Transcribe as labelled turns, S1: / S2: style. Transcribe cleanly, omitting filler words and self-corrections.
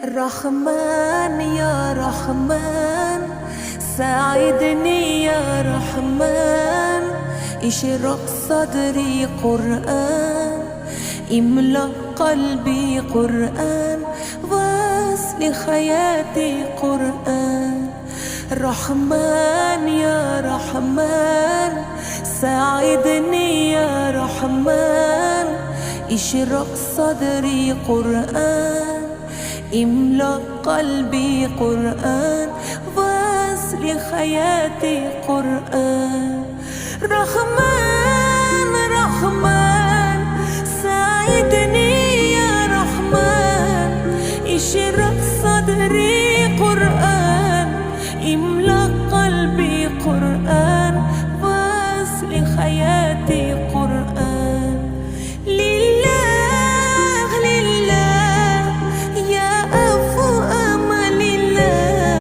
S1: رحمن يا رحمن، ساعدني يا رحمن، اشرق صدري قرآن، املأ قلبي قرآن، واسل حياتي قرآن. رحمن يا رحمن، ساعدني يا رحمن، اشرق صدري قرآن، املأ قلبي قرآن، واسل حياتي قرآن. رحمن رحمن، ساعدني يا رحمن، اشرق